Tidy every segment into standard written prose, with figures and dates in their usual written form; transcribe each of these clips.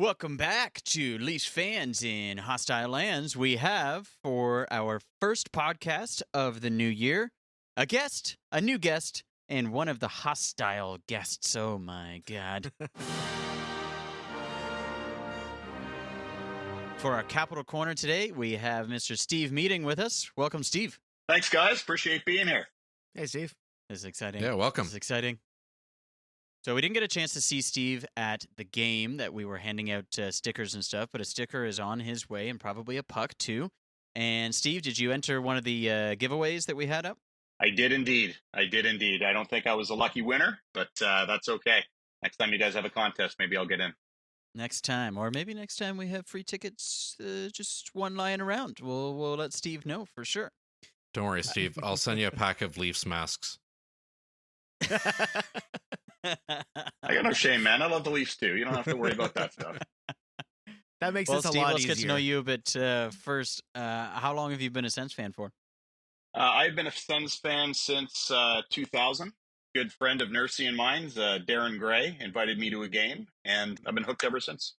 Welcome back to Leafs Fans in Hostile Lands. We have, for our first podcast of the new year, a guest, a new guest, and one of the hostile guests. Oh my God. For our Capital Corner today, we have Mr. Steve Meeting with us. Welcome, Steve. Thanks, guys. Appreciate being here. Hey, Steve. This is exciting. Yeah, welcome. This is exciting. So we didn't get a chance to see Steve at the game that we were handing out stickers and stuff, but a sticker is on his way and probably a puck too. And Steve, did you enter one of the giveaways that we had up? I did indeed. I don't think I was a lucky winner, but that's okay. Next time you guys have a contest, maybe I'll get in. Next time, or maybe next time we have free tickets, just one lying around. We'll let Steve know for sure. Don't worry, Steve. I'll send you a pack of Leafs masks. I got no shame, man. I love the Leafs too. You don't have to worry about that stuff. That makes Well, this Steve, a lot let's easier. get to know you a bit first. How long have you been a Sens fan for? I've been a Sens fan since 2000. Good friend of Nursey and mine's, Darren Gray, invited me to a game, and I've been hooked ever since.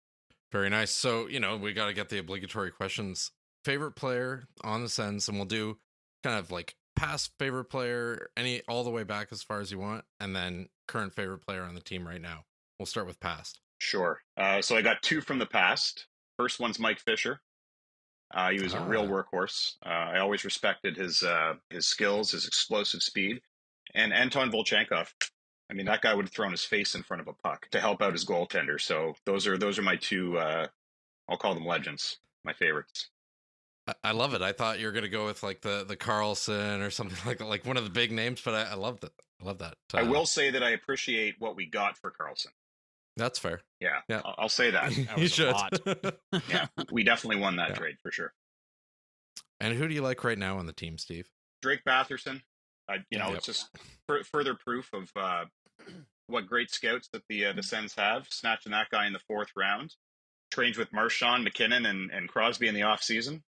Very nice. So, we got to get the obligatory questions. Favorite player on the Sens, and we'll do kind of like past favorite player, all the way back as far as you want, and then current favorite player on the team right now. We'll start with past. Sure. So I got two from the past. First one's Mike Fisher. He was a real workhorse. I always respected his skills, his explosive speed. And Anton Volchenkov. I mean, that guy would have thrown his face in front of a puck to help out his goaltender. So those are my two, I'll call them legends, my favorites. I love it. I thought you were going to go with like the Carlson or something like one of the big names, but I love that. I love that. I will say that I appreciate what we got for Carlson. That's fair. Yeah. Yeah. I'll say that. That You was should. a lot. Yeah, we definitely won that trade for sure. And who do you like right now on the team, Steve? Drake Batherson. Yep. It's just further proof of what great scouts that the Sens have. Snatching that guy in the fourth round. Trained with Marchand, McKinnon, and Crosby in the off season.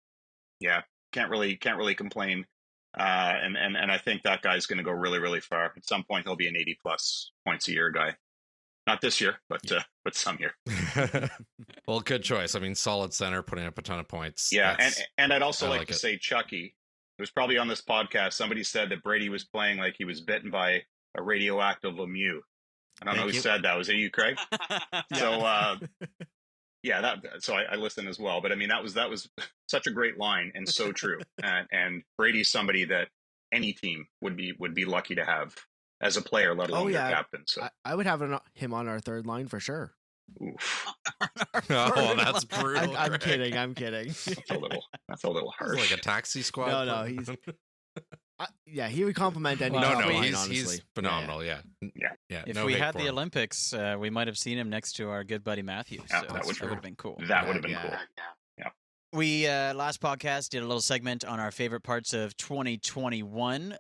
Yeah, can't really complain. And I think that guy's going to go really, really far. At some point, he'll be an 80+ points a year guy. Not this year, but some year. Well, good choice. I mean, solid center, putting up a ton of points. Yeah, and I'd also like to it. say Chucky. It was probably on this podcast. Somebody said that Brady was playing like he was bitten by a radioactive Lemieux. I don't know who said that. Was it you, Craig? So, yeah, so I listened as well. But I mean, that was such a great line and so true. And Brady's somebody that any team would be lucky to have as a player, let alone their captain. So I would have him on our third line for sure. oof, Oh, that's brutal. I'm Greg. kidding. I'm kidding. that's a little It's harsh. like a taxi squad. No, he's. Yeah, he would compliment any Well, top no, line, he's honestly. phenomenal. Yeah. If no we hate had for the him. Olympics, we might have seen him next to our good buddy Matthew. Yeah, So that would have been cool. That would have been cool. We, last podcast, did a little segment on our favorite parts of 2021.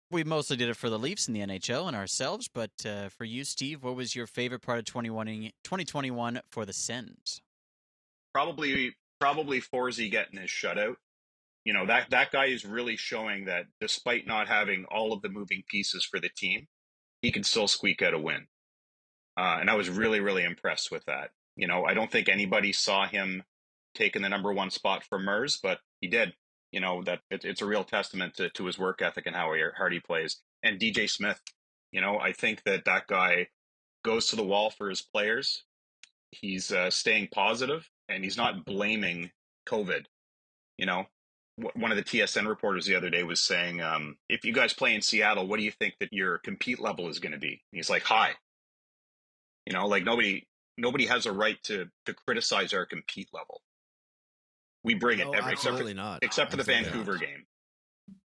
We mostly did it for the Leafs and the NHL and ourselves, but for you, Steve, what was your favorite part of 2021 for the Sens? Probably Foresee getting his shutout. That guy is really showing that despite not having all of the moving pieces for the team, he can still squeak out a win. And I was really, really impressed with that. I don't think anybody saw him taking the number one spot for Mers, but he did. That it's a real testament to his work ethic and how hard he plays. And DJ Smith, I think that guy goes to the wall for his players. He's staying positive, and he's not blaming COVID. One of the TSN reporters the other day was saying, if you guys play in Seattle, what do you think that your compete level is going to be? And he's like, high. Like nobody has a right to criticize our compete level. We bring it except for the Vancouver game.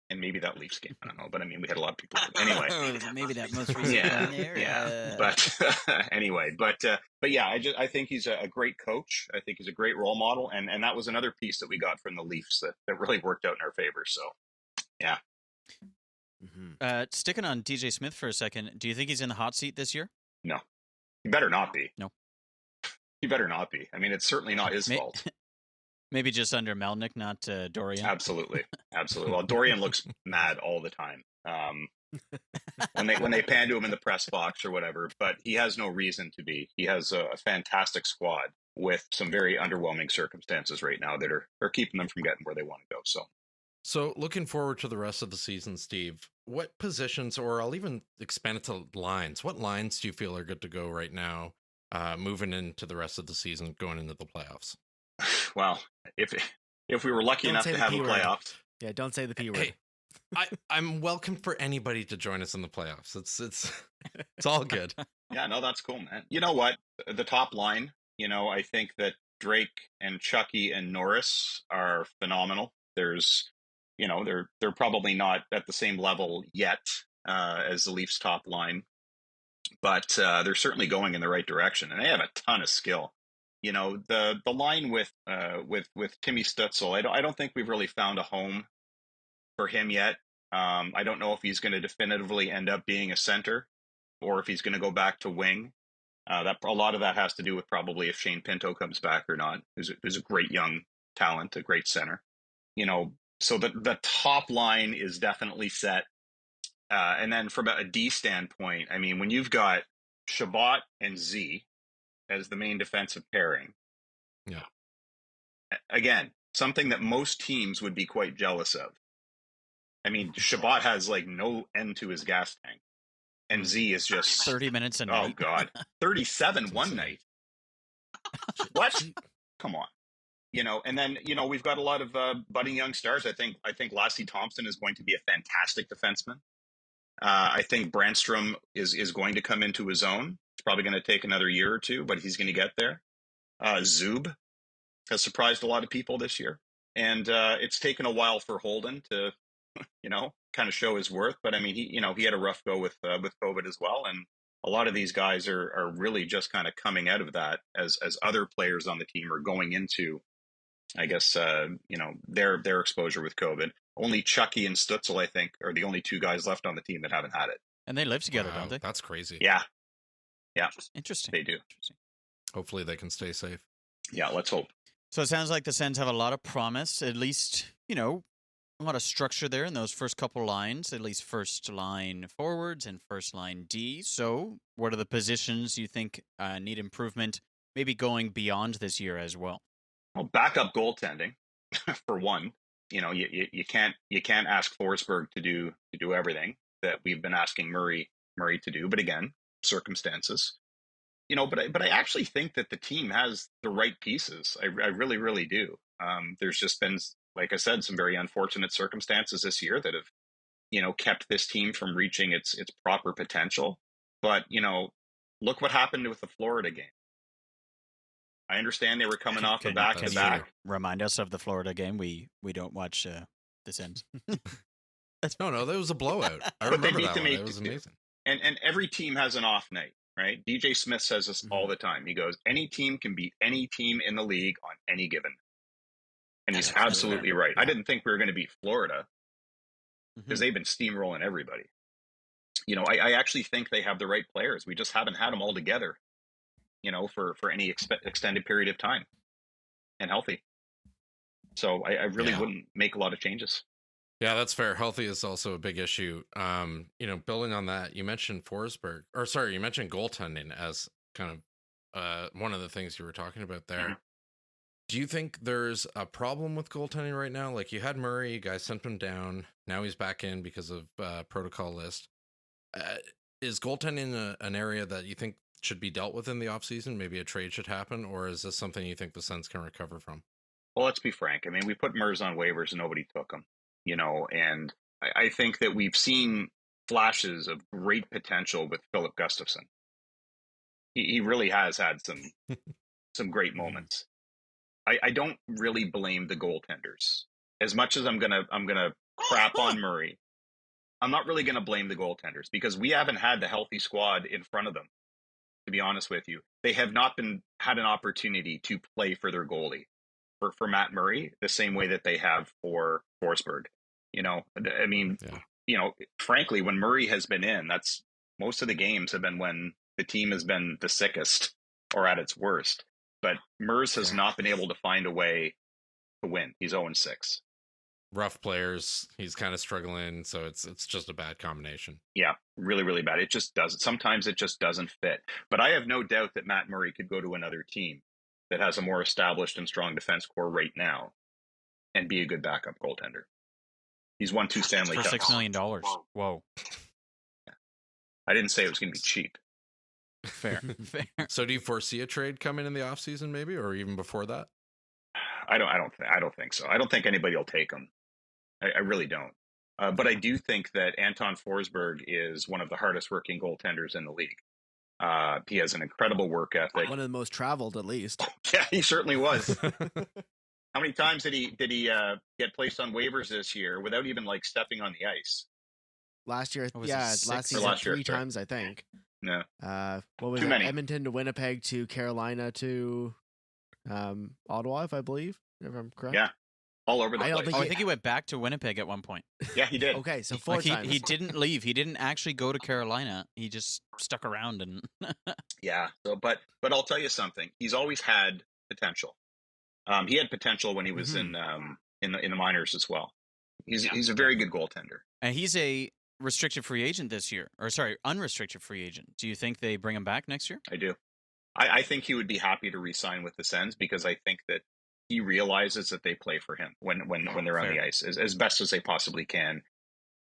And maybe that Leafs game. I don't know. But I mean, we had a lot of people. Anyway. Maybe that most recent one there. Yeah. But anyway, but yeah, I think he's a great coach. I think he's a great role model. And that was another piece that we got from the Leafs that really worked out in our favor. So, yeah. Mm-hmm. Sticking on DJ Smith for a second, do you think he's in the hot seat this year? No. He better not be. No. He better not be. I mean, it's certainly not his fault. Maybe just under Melnick, not Dorian. Absolutely. Well, Dorian looks mad all the time. when they pan to him in the press box or whatever. But he has no reason to be. He has a fantastic squad with some very underwhelming circumstances right now that are keeping them from getting where they want to go. So looking forward to the rest of the season, Steve, what positions, or I'll even expand it to lines, what lines do you feel are good to go right now, moving into the rest of the season, going into the playoffs? Well, if we were lucky Don't enough say to the have a P word. playoffs, Yeah, don't say the P word. Hey, I'm welcome for anybody to join us in the playoffs. It's all good. yeah, no, that's cool, man. You know what? The top line, I think that Drake and Chucky and Norris are phenomenal. There's, they're probably not at the same level yet as the Leafs top line, but they're certainly going in the right direction, and they have a ton of skill. The line with Timmy Stützle, I don't think we've really found a home for him yet. I don't know if he's going to definitively end up being a center or if he's going to go back to wing. That a lot of that has to do with probably if Shane Pinto comes back or not. Who's a great young talent, a great center. So the top line is definitely set. And then from a D standpoint, I mean, when you've got Shabbat and Z as the main defensive pairing, yeah, again, something that most teams would be quite jealous of. I mean, Shabbat has like no end to his gas tank, and Z is just 30 minutes a night. Oh God, 37 one night. What? Come on. And then we've got a lot of budding young stars. I think Lassie Thompson is going to be a fantastic defenseman. I think Brandstrom is going to come into his own. It's probably going to take another year or two, but he's going to get there. Zub has surprised a lot of people this year, and it's taken a while for Holden to, kind of show his worth. But I mean, he had a rough go with COVID as well, and a lot of these guys are really just kind of coming out of that as other players on the team are going into, I guess, their exposure with COVID. Only Chucky and Stützle, I think, are the only two guys left on the team that haven't had it. And they live together, Wow, don't they? That's crazy. Yeah. Interesting. They do. Interesting. Hopefully they can stay safe. Yeah, let's hope. So it sounds like the Sens have a lot of promise, at least, a lot of structure there in those first couple lines, at least first line forwards and first line D. So what are the positions you think need improvement, maybe going beyond this year as well? Well, backup goaltending, for one. You can't ask Forsberg to do everything that we've been asking Murray to do. But again, circumstances. But I actually think that the team has the right pieces. I really, really do. There's just been, like I said, some very unfortunate circumstances this year that have, kept this team from reaching its proper potential. But, look what happened with the Florida game. I understand they were coming off the back-to-back. Remind us of the Florida game. We don't watch the Sens. No, that was a blowout. I But they remember beat that them one. 8-2. It was amazing. And every team has an off night, right? DJ Smith says this all the time. He goes, any team can beat any team in the league on any given night. And he's absolutely right. Yeah. I didn't think we were going to beat Florida because they've been steamrolling everybody. I actually think they have the right players. We just haven't had them all together, for any extended period of time and healthy. So I really wouldn't make a lot of changes. Yeah, that's fair. Healthy is also a big issue. Building on that, you mentioned you mentioned goaltending as kind of one of the things you were talking about there. Mm-hmm. Do you think there's a problem with goaltending right now? Like you had Murray, you guys sent him down. Now he's back in because of protocol list. Is goaltending an area that you think should be dealt with in the offseason? Maybe a trade should happen, or is this something you think the Sens can recover from? Well, let's be frank. I mean, we put Murs on waivers and nobody took him, and I think that we've seen flashes of great potential with Philip Gustafsson. He really has had some great moments. I don't really blame the goaltenders as much as I'm gonna crap on Murray. I'm not really gonna blame the goaltenders because we haven't had the healthy squad in front of them. To be honest with you, they have not had an opportunity to play for their goalie for Matt Murray the same way that they have for Forsberg. I mean, frankly, when Murray has been in, that's most of the games have been when the team has been the sickest or at its worst. But Murs has not been able to find a way to win. He's 0-6. rough players. He's kind of struggling, so it's just a bad combination. Yeah, really, really bad. It just doesn't. Sometimes it just doesn't fit. But I have no doubt that Matt Murray could go to another team that has a more established and strong defense core right now and be a good backup goaltender. He's won 2 Stanley For Cups. $6 million. Whoa. I didn't say it was going to be cheap. Fair. Fair. So do you foresee a trade coming in the offseason maybe, or even before that? I don't think so. I don't think anybody will take him. I really don't. But I do think that Anton Forsberg is one of the hardest working goaltenders in the league. He has an incredible work ethic. One of the most traveled, at least. Yeah, he certainly was. How many times did he get placed on waivers this year without even like stepping on the ice? Last year, Was it yeah, 6 last or season last year, 3 sorry. times, I think. No. What was Too it? many. Edmonton to Winnipeg to Carolina to Ottawa, if I believe, if I'm correct. Yeah. All over the I don't place. think Oh, I think he went back to Winnipeg at one point. Yeah, he did. Okay, so 4 Like times. he didn't leave. He didn't actually go to Carolina. He just stuck around and Yeah. So, but I'll tell you something. He's always had potential. He had potential when he was in the minors as well. He's a very good goaltender. and he's a restricted free agent this year. Or sorry, unrestricted free agent. Do you think they bring him back next year? I do. I think he would be happy to re-sign with the Sens because I think that he realizes that they play for him when they're on Fair. the ice as best as they possibly can,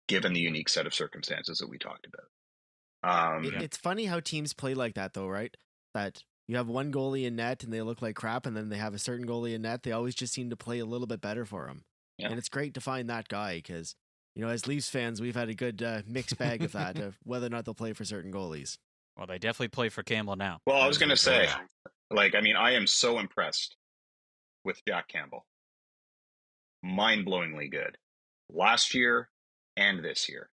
given the unique set of circumstances that we talked about. It's funny how teams play like that, though, right? That you have one goalie in net and they look like crap, and then they have a certain goalie in net. They always just seem to play a little bit better for him. Yeah. And it's great to find that guy because, as Leafs fans, we've had a good mixed bag of that, of whether or not they'll play for certain goalies. Well, they definitely play for Campbell now. Well, I was That going to is say, great. I am so impressed with Jack Campbell. Mind-blowingly good. Last year and this year.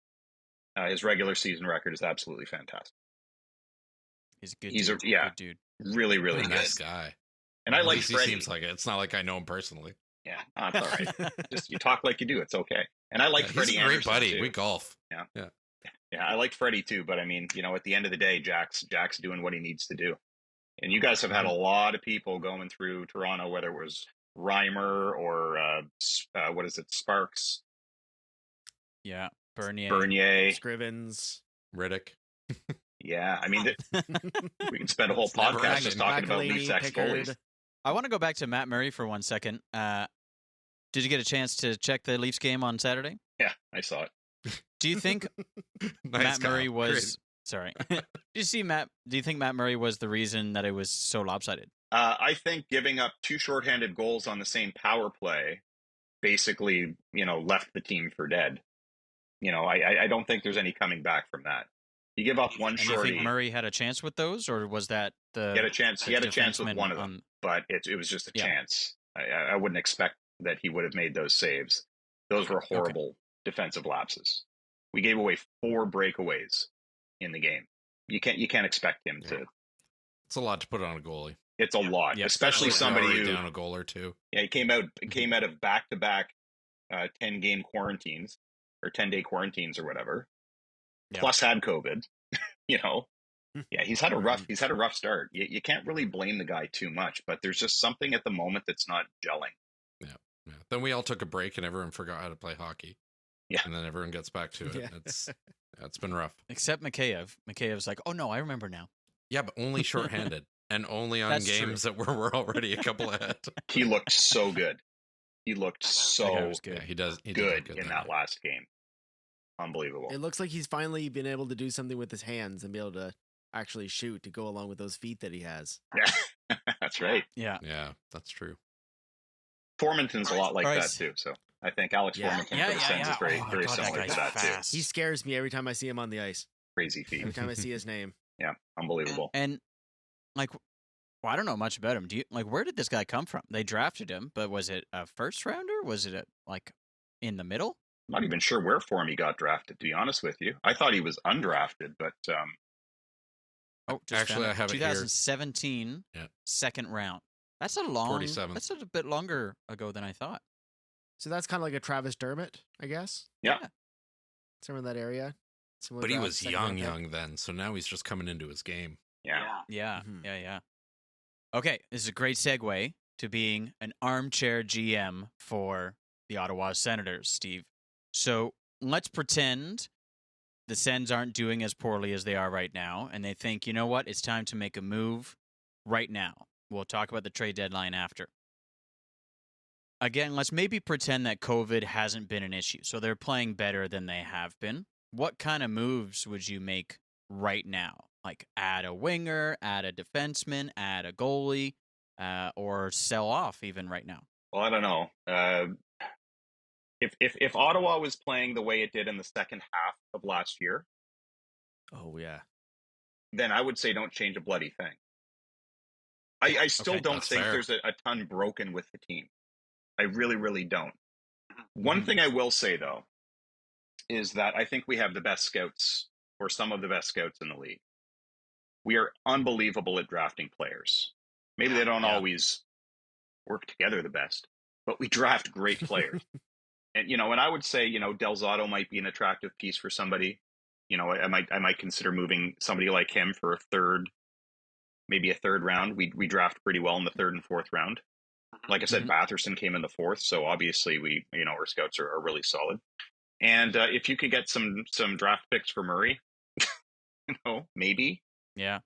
His regular season record is absolutely fantastic. He's a good He's dude. yeah. Good dude. Really, really What a good. nice guy. And I At like least Freddie. He seems like it. It's not like I know him personally. Yeah, that's all right. Just you talk like you do. It's okay. And I like Yeah, Freddie he's a great Anderson buddy. too. We golf. Yeah, I like Freddie too. But I mean, at the end of the day, Jack's doing what he needs to do. And you guys have had a lot of people going through Toronto, whether it was Reimer or what is it, Sparks, Yeah. Bernier. Scrivens. Riddick. Yeah, I mean, we can spend a whole It's never podcast just ending. talking about McElhinney, Leafs ex Pickard. goalies. I want to go back to Matt Murray for 1 second. Did you get a chance to check the Leafs game on Saturday? Yeah, I saw it. Do you think Nice Matt Murray Kyle. was sorry? Do you think Matt Murray was the reason that it was so lopsided? I think giving up 2 shorthanded goals on the same power play basically, left the team for dead. I don't think there's any coming back from that. You give up one And you shorty. think Murray had a chance with those, or was that the He had a chance. He the had a chance with defenseman one of them, but it was just a Yeah. chance. I wouldn't expect that he would have made those saves. Those were horrible defensive lapses. We gave away 4 breakaways in the game. You can't expect him to. It's a lot to put on a goalie. It's a lot, Yeah, especially somebody Already who down a goal or two. Yeah, he came out of back-to-back 10-game quarantines or 10-day quarantines or whatever. Yeah. Plus had COVID. Yeah, he's had a rough start. You can't really blame the guy too much, but there's just something at the moment that's not gelling. Yeah. Then we all took a break and everyone forgot how to play hockey. Yeah. And then everyone gets back to it. Yeah. It's been rough. except Mikheyev. Mikheyev's like, oh no, I remember now. Yeah, but only shorthanded and only on That's games that we're already a couple ahead. He looked so good. He looked That guy so was good. Yeah, he does. He did good look in night. that last game. Unbelievable. It looks like he's finally been able to do something with his hands and be able to actually shoot to go along with those feet that he has. Yeah, that's right. Yeah. Yeah, that's true. Formanton's a lot like All right. that too. So I think Alex Yeah. Formanton Yeah, for the Sens is very, Oh my very God, that similar guy's to that too. fast. He scares me every time I see him on the ice. Crazy feet. Every time I see his name. Yeah, unbelievable. And like, well, I don't know much about him. Do you where did this guy come from? They drafted him, but was it a first rounder? Was it in the middle? I'm not even sure where for him he got drafted, to be honest with you. I thought he was undrafted, but Oh, just Actually, found I have it here. 2017 Yeah. second round. That's a long. 47th. That's a bit longer ago than I thought. So that's kind of like a Travis Dermott, I guess. Yeah. Somewhere in that area. Similar But he draft, was second round pick. young then, so now he's just coming into his game. yeah. Yeah, Mhm. yeah. Okay, this is a great segue to being an armchair GM for the Ottawa Senators, Steve. So let's pretend the Sens aren't doing as poorly as they are right now, and they think, you know what, it's time to make a move right now. We'll talk about the trade deadline after. Again, let's maybe pretend that COVID hasn't been an issue, so they're playing better than they have been. What kind of moves would you make right now? Like add a winger, add a defenseman, add a goalie, or sell off even right now? Well, I don't know. If Ottawa was playing the way it did in the second half of last year, Oh yeah. then I would say don't change a bloody thing. I still Okay, don't that's think fair. there's a ton broken with the team. I really, really don't. One Mhm. thing I will say, though, is that I think we have the best scouts, or some of the best scouts in the league. We are unbelievable at drafting players. Maybe they don't Yeah. always work together the best, but we draft great players. And and I would say, Delzato might be an attractive piece for somebody. I might consider moving somebody like him for a third, maybe a third round. We draft pretty well in the third and fourth round. Like I said, Mhm. Batherson came in the fourth, so obviously our scouts are really solid. And if you could get some draft picks for Murray, maybe. Yeah.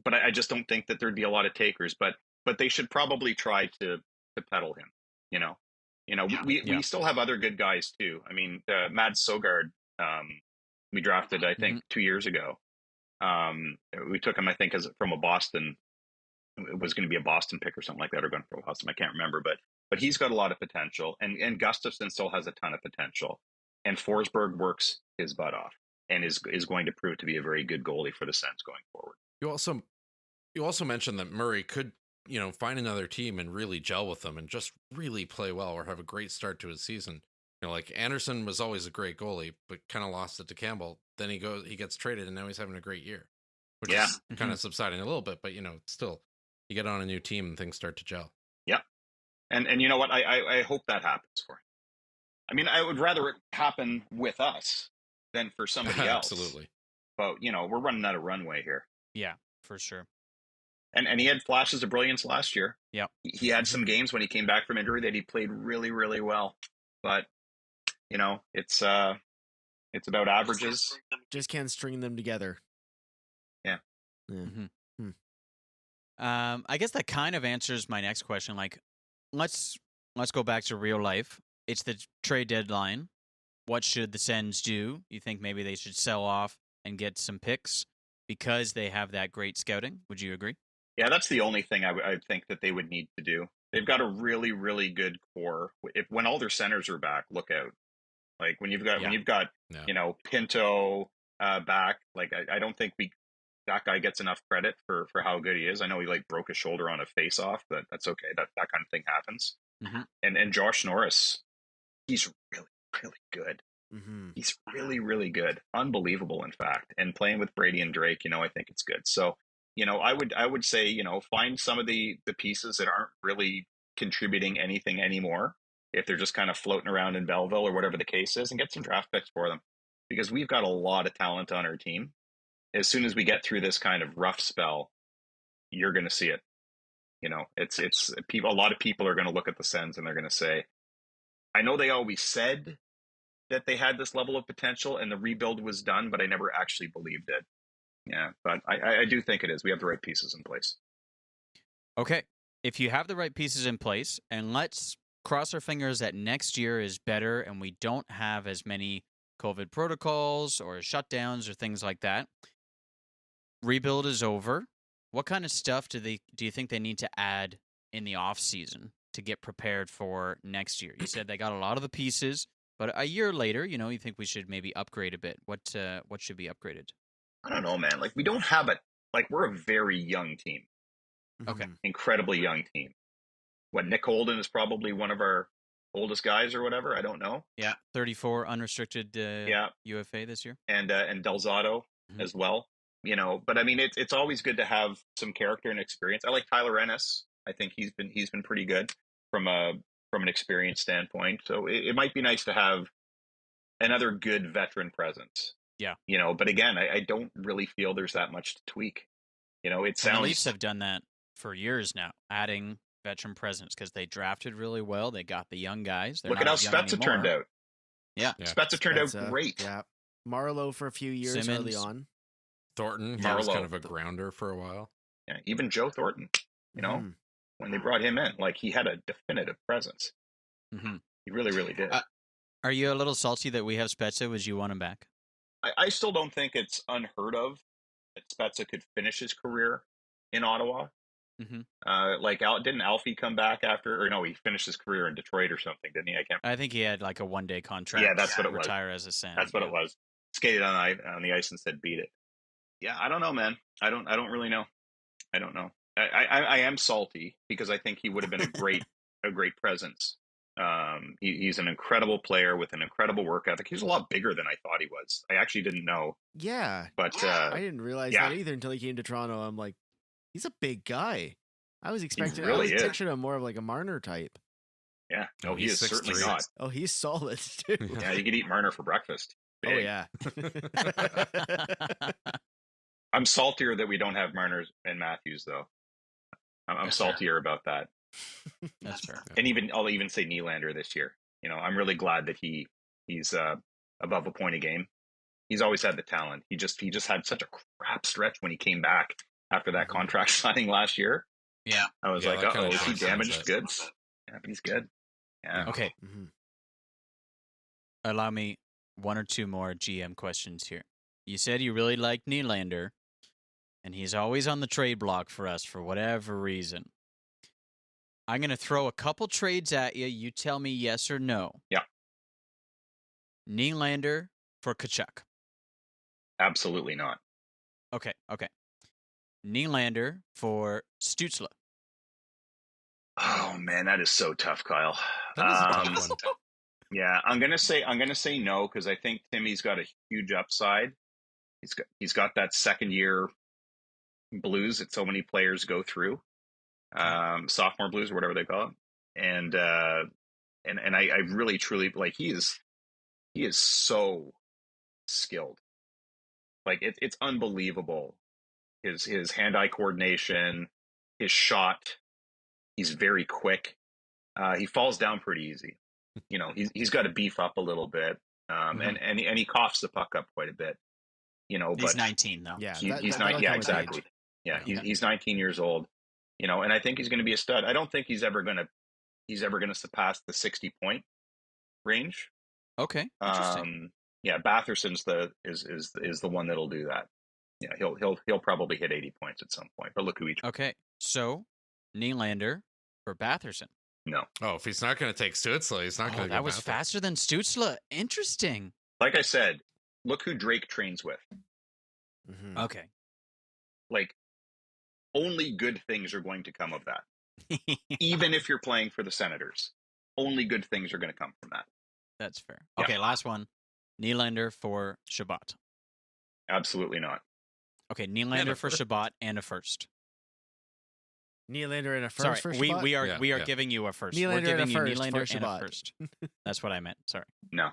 But I just don't think that there'd be a lot of takers. But they should probably try to peddle him. We Yeah. still have other good guys too. I mean, Mads Sogard, we drafted I think 2 years ago. We took him I think from a Boston. It was going to be a Boston pick or something like that, or going for Boston. I can't remember, but he's got a lot of potential, and Gustafsson still has a ton of potential, and Forsberg works his butt off, and is going to prove to be a very good goalie for the Sens going forward. You also mentioned that Murray could, find another team and really gel with them and just really play well or have a great start to his season. Like Anderson was always a great goalie, but kind of lost it to Campbell. Then he gets traded, and now he's having a great year, which Yeah. is kind of subsiding a little bit. But still, you get on a new team and things start to gel. Yeah, and you know what? I hope that happens for him. I mean, I would rather it happen with us than for somebody else. Absolutely. But we're running out of runway here. Yeah, for sure. And he had flashes of brilliance last year. Yep. He had some games when he came back from injury that he played really, really well. But it's about averages. Just can't string them together. Yeah. I guess that kind of answers my next question. Like, let's go back to real life. It's the trade deadline. What should the Sens do? You think maybe they should sell off and get some picks because they have that great scouting? Would you agree? Yeah, that's the only thing I think that they would need to do. They've got a really, really good core. When all their centers are back, look out. Like when you've got Pinto back, like I don't think that guy gets enough credit for how good he is. I know he broke his shoulder on a face-off, but that's okay. That kind of thing happens. Mm-hmm. And Josh Norris, he's really, really good. Mm-hmm. He's really, really good. Unbelievable, in fact. And playing with Brady and Drake, I think it's good. So, I would say, find some of the pieces that aren't really contributing anything anymore, if they're just kind of floating around in Belleville or whatever the case is, and get some draft picks for them, because we've got a lot of talent on our team. As soon as we get through this kind of rough spell, you're going to see it. It's people. A lot of people are going to look at the Sens and they're going to say, I know they always said that they had this level of potential and the rebuild was done, but I never actually believed it. Yeah, but I do think it is. We have the right pieces in place. Okay. If you have the right pieces in place, and let's cross our fingers that next year is better and we don't have as many COVID protocols or shutdowns or things like that. Rebuild is over. What kind of stuff do you think they need to add in the off season to get prepared for next year? You said they got a lot of the pieces, but a year later, you think we should maybe upgrade a bit. What should be upgraded? I don't know, man. We don't have we're a very young team. Okay. Incredibly young team. Nick Holden is probably one of our oldest guys or whatever. I don't know. Yeah, 34 unrestricted UFA this year. And Delzato as well. But I mean, it's always good to have some character and experience. I like Tyler Ennis. I think he's been pretty good from an experience standpoint. So it might be nice to have another good veteran presence. Yeah. But again, I don't really feel there's that much to tweak. It sounds. The Leafs have done that for years now, adding veteran presence because they drafted really well. They got the young guys. They're Look at how not young Spezza turned anymore. out. Yeah. Spezza turned out great. Yeah. Marlowe for a few years early Simmons. on. Thornton, he was kind of a grounder for a while. Yeah, even Joe Thornton, you know, Mhm. when they brought him in, like he had a definitive presence. Mm-hmm. He really, really did. Are you a little salty that we have Spezza? Would you want him back? I still don't think it's unheard of that Spezza could finish his career in Ottawa. Mm-hmm. Didn't Alfie come back after, or no, he finished his career in Detroit or something, didn't he? I think he had like a one-day contract. Yeah, that's what it was. Retire as a Sen. That's what it was. Skated on the ice and said, "Beat it." Yeah, I don't know, man. I don't really know. I don't know. I am salty because I think he would have been a great presence. He's an incredible player with an incredible work ethic. He's a lot bigger than I thought he was. I actually didn't know. Yeah. But I didn't realize that either until he came to Toronto. I'm like, he's a big guy. I was expecting. I was picturing him more of like a Marner type. Yeah. No, he is certainly not. Oh, he's solid too. Yeah, you could eat Marner for breakfast. Oh yeah. I'm saltier that we don't have Marner and Matthews though. I'm saltier about that. That's fair. And I'll even say Nylander this year. You know, I'm really glad that he's above a point a game. He's always had the talent. He just had such a crap stretch when he came back after that contract signing last year. Yeah. I was like, uh-oh, is he damaged goods? Yeah, but he's good. Yeah. Okay. Allow me one or two more GM questions here. You said you really liked Nylander, and he's always on the trade block for us for whatever reason. I'm going to throw a couple trades at you. You tell me yes or no. Yeah. Nylander for Tkachuk. Absolutely not. Okay. Nylander for Stützle. Oh man, that is so tough, Kyle. That is a tough one. Yeah, I'm gonna say no because I think Timmy's got a huge upside. He's got that second year blues that so many players go through, sophomore blues or whatever they call it, and I really truly like he is so skilled, like it's unbelievable. His hand-eye coordination, his shot, he's very quick. He falls down pretty easy. You know, he's got to beef up a little bit, and he coughs the puck up quite a bit. You know, he's but 19 though. Yeah, he's 19. Yeah, exactly. Yeah, he's 19 years old. You know, and I think he's going to be a stud. I don't think he's ever going to surpass the 60-point range. Okay, interesting. Yeah, Batherson's is the one that'll do that. Yeah, he'll probably hit 80 points at some point. But look who he. Okay, so Nylander for Batherson. No. Oh, if he's not going to take Stützle, he's not going to. That was faster than Stützle. Interesting. Like I said, look who Drake trains with. Mm-hmm. Okay. Like, only good things are going to come of that. Even if you're playing for the Senators, only good things are going to come from that. That's fair. Yeah. Okay, last one. Nylander for Shabbat. Absolutely not. Okay, Nylander for Shabbat and a first. Nylander and a first. Sorry, for we Shabbat? are giving you a first. Nylander We're giving and a you first Nylander for and a Shabbat. first. That's what I meant. Sorry. No.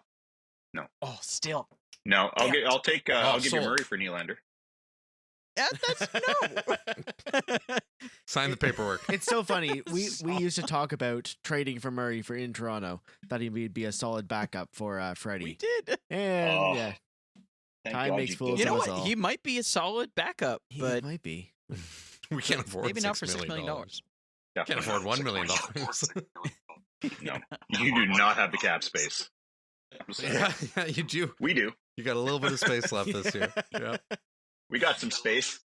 Oh, still. No, I'll Damn give you sold. Murray for Nylander. Yeah, that's no. Sign the paperwork. It's so funny. We used to talk about trading for Murray for in Toronto. Thought he'd be a solid backup for Freddie. We did. And yeah, Thank time God makes you fools did. You know of us what? all. He might be a solid backup, He but might be. We can't afford maybe not for $6 $6 million. Definitely Can't afford not. $1 million. No, you do not have the cap space. I'm sorry. Yeah, you do. We do. You got a little bit of space left this year. Yeah. We got some space.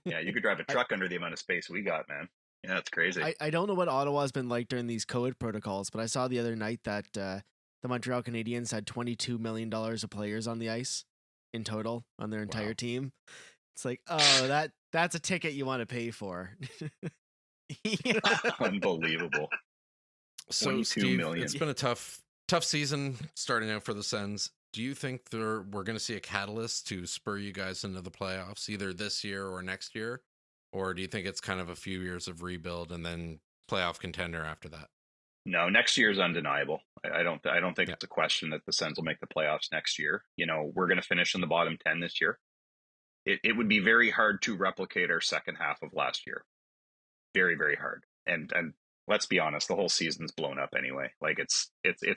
Yeah, you could drive a truck under the amount of space we got, man. Yeah, that's crazy. I don't know what Ottawa's been like during these COVID protocols, but I saw the other night that the Montreal Canadiens had $22 million of players on the ice in total on their entire team. It's like, oh, that's a ticket you want to pay for. Unbelievable. So, 22 Steve, million. it's been a tough season starting out for the Sens. Do you think we're going to see a catalyst to spur you guys into the playoffs either this year or next year? Or do you think it's kind of a few years of rebuild and then playoff contender after that? No, next year is undeniable. I don't think it's a question that the Sens will make the playoffs next year. You know, we're going to finish in the bottom 10 this year. It would be very hard to replicate our second half of last year. Very, very hard. And let's be honest, the whole season's blown up anyway. Like it's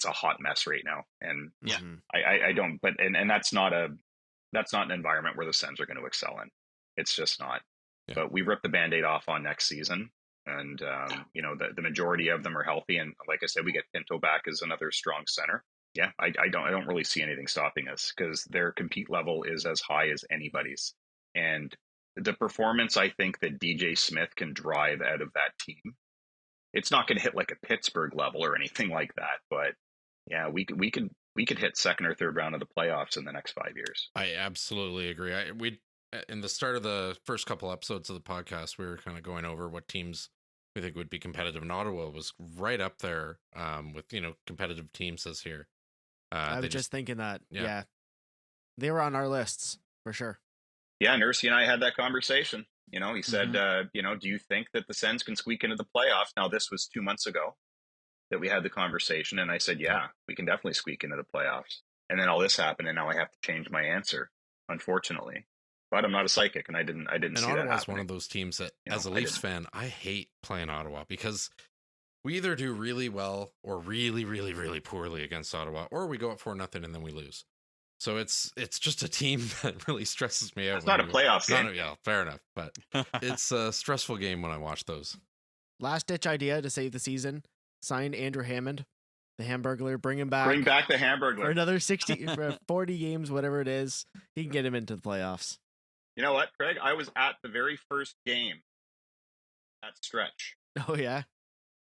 a hot mess right now, and Yeah. I don't. But and that's not an environment where the Sens are going to excel in. It's just not. Yeah. But we ripped the Band-Aid off on next season, and the majority of them are healthy. And like I said, we get Pinto back as another strong center. Yeah, I don't really see anything stopping us because their compete level is as high as anybody's, and the performance I think that DJ Smith can drive out of that team, it's not going to hit like a Pittsburgh level or anything like that. But yeah, we could hit second or third round of the playoffs in the next 5 years. I absolutely agree. We in the start of the first couple episodes of the podcast, we were kind of going over what teams we think would be competitive, and Ottawa was right up there with competitive teams this year. I was just thinking that. Yeah, they were on our lists for sure. Yeah, Nursey and I had that conversation. He said, do you think that the Sens can squeak into the playoffs? Now, this was 2 months ago that we had the conversation, and I said, yeah, we can definitely squeak into the playoffs. And then all this happened, and now I have to change my answer, unfortunately. But I'm not a psychic, and I didn't see that happening. Ottawa's one of those teams that, as a Leafs fan, I hate playing Ottawa because we either do really well or really, really, really poorly against Ottawa, or we go up 4-0 and then we lose. So it's just a team that really stresses me out. It's not a playoff game. Yeah, fair enough. But it's a stressful game when I watch those. Last ditch idea to save the season: sign Andrew Hammond, the Hamburglar. Bring him back. Bring back the Hamburglar for another 40 games, whatever it is. He can get him into the playoffs. You know what, Craig? I was at the very first game. That stretch. Oh yeah.